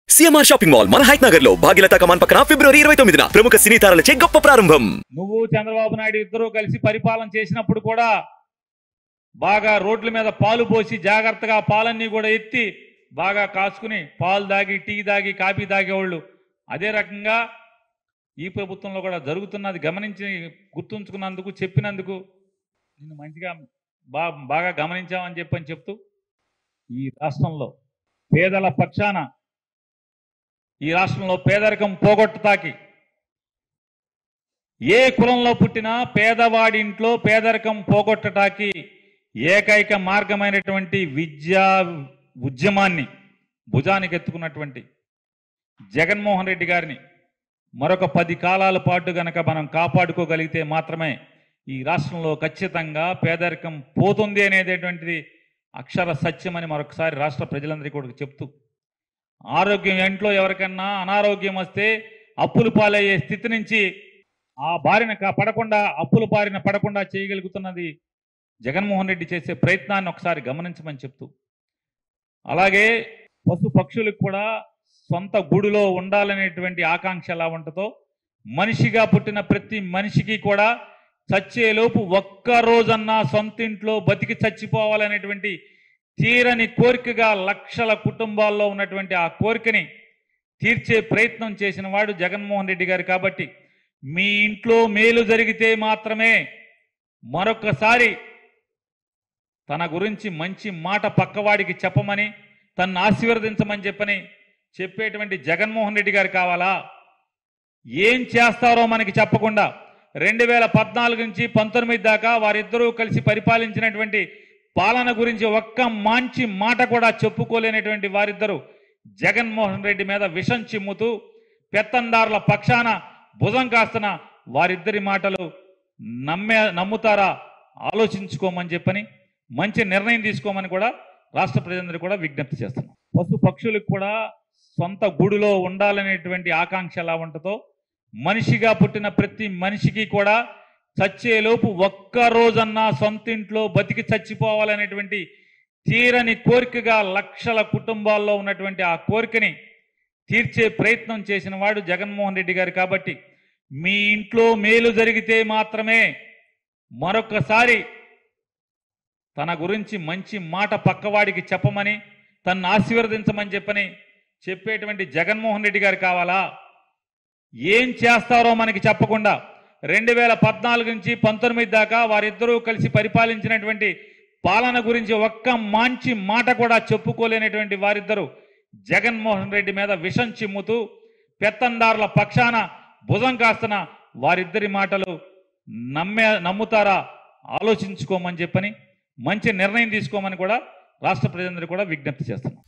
CMR shopping mall మన height Nagar లో భాగ్యలతా కమాన్ పక్కన ఫిబ్రవరి 29న ప్రముఖ సినీ తారలచే గొప్ప ప్రారంభం. నువ్వు చంద్రబాబు నాయుడు ఇద్దరూ కలిసి పరిపాలన చేసినప్పుడు కూడా బాగా రోడ్ల మీద పాలు పోసి జాగ్రత్తగా పాలన్నీ కూడా ఎత్తి బాగా కాసుకుని పాలు దాగి టీ దాగి కాఫీ దాగేవాళ్ళు. అదే రకంగా ఈ ప్రభుత్వంలో కూడా జరుగుతున్నది గమనించి గుర్తుంచుకున్నందుకు చెప్పినందుకు నిన్ను మంచిగా బాగా గమనించామని చెప్పని చెప్తూ ఈ రాష్ట్రంలో పేదల పక్షాన ఈ రాష్ట్రంలో పేదరికం పోగొట్టతాకి ఏ కులంలో పుట్టినా పేదవాడి ఇంట్లో పేదరికం పోగొట్టటానికి ఏకైక మార్గమైనటువంటి విద్యా ఉద్యమాన్ని భుజానికి ఎత్తుకున్నటువంటి జగన్మోహన్ రెడ్డి గారిని మరొక 10 కాలాల పాటు గనక మనం కాపాడుకోగలిగితే మాత్రమే ఈ రాష్ట్రంలో ఖచ్చితంగా పేదరికం పోతుంది అనేటటువంటిది అక్షర సత్యమని మరొకసారి రాష్ట్ర ప్రజలందరికీ కూడా చెప్తూ, ఆరోగ్యం ఇంట్లో ఎవరికన్నా అనారోగ్యం వస్తే అప్పులు పాలయ్యే స్థితి నుంచి ఆ బారిన పడకుండా అప్పుల బారిన పడకుండా చేయగలుగుతున్నది జగన్మోహన్ రెడ్డి చేసే ప్రయత్నాన్ని ఒకసారి గమనించమని చెప్తూ, అలాగే పశు పక్షులకు కూడా సొంత గూడులో ఉండాలనేటువంటి ఆకాంక్ష ఎలా ఉంటుందో మనిషిగా పుట్టిన ప్రతి మనిషికి కూడా చచ్చేలోపు ఒక్కరోజన్నా సొంత ఇంట్లో బతికి చచ్చిపోవాలనేటువంటి తీరని కోరికగా లక్షల కుటుంబాల్లో ఉన్నటువంటి ఆ కోరికని తీర్చే ప్రయత్నం చేసిన వాడు జగన్మోహన్ రెడ్డి గారు. కాబట్టి మీ ఇంట్లో మేలు జరిగితే మాత్రమే మరొకసారి తన గురించి మంచి మాట పక్కవాడికి చెప్పమని తన్ను ఆశీర్వదించమని చెప్పేటువంటి జగన్మోహన్ రెడ్డి గారు కావాలా? ఏం చేస్తారో మనకి చెప్పకుండా 2014 నుంచి 19 దాకా వారిద్దరూ కలిసి పరిపాలించినటువంటి పాలన గురించి ఒక్క మంచి మాట కూడా చెప్పుకోలేనటువంటి వారిద్దరూ జగన్మోహన్ రెడ్డి మీద విషం చిమ్ముతూ పెత్తందారుల పక్షాన భుజం కాస్తున్న వారిద్దరి మాటలు నమ్ముతారా? ఆలోచించుకోమని చెప్పని మంచి నిర్ణయం తీసుకోమని కూడా రాష్ట్ర ప్రజలందరూ కూడా విజ్ఞప్తి చేస్తున్నాం. పశు పక్షులకు కూడా సొంత గూడులో ఉండాలనేటువంటి ఆకాంక్ష ఎలా ఉంటుందో మనిషిగా పుట్టిన ప్రతి మనిషికి కూడా చచ్చేలోపు ఒక్కరోజన్నా సొంత ఇంట్లో బతికి చచ్చిపోవాలనేటువంటి తీరని కోరికగా లక్షల కుటుంబాల్లో ఉన్నటువంటి ఆ కోరికని తీర్చే ప్రయత్నం చేసిన వాడు జగన్మోహన్ రెడ్డి గారు. కాబట్టి మీ ఇంట్లో మేలు జరిగితే మాత్రమే మరొకసారి తన గురించి మంచి మాట పక్కవాడికి చెప్పమని తన్ను ఆశీర్వదించమని చెప్పేటువంటి జగన్మోహన్ రెడ్డి గారు కావాలా? ఏం చేస్తారో మనకి చెప్పకుండా 2014 నుంచి 19 దాకా వారిద్దరూ కలిసి పరిపాలించినటువంటి పాలన గురించి ఒక్క మంచి మాట కూడా చెప్పుకోలేనటువంటి వారిద్దరూ జగన్మోహన్ రెడ్డి మీద విషం చిమ్ముతూ పెత్తందారుల పక్షాన భుజం కాస్తున్న వారిద్దరి మాటలు నమ్ముతారా? ఆలోచించుకోమని చెప్పని మంచి నిర్ణయం తీసుకోమని కూడా రాష్ట్ర ప్రజలందరూ కూడా విజ్ఞప్తి చేస్తున్నాం.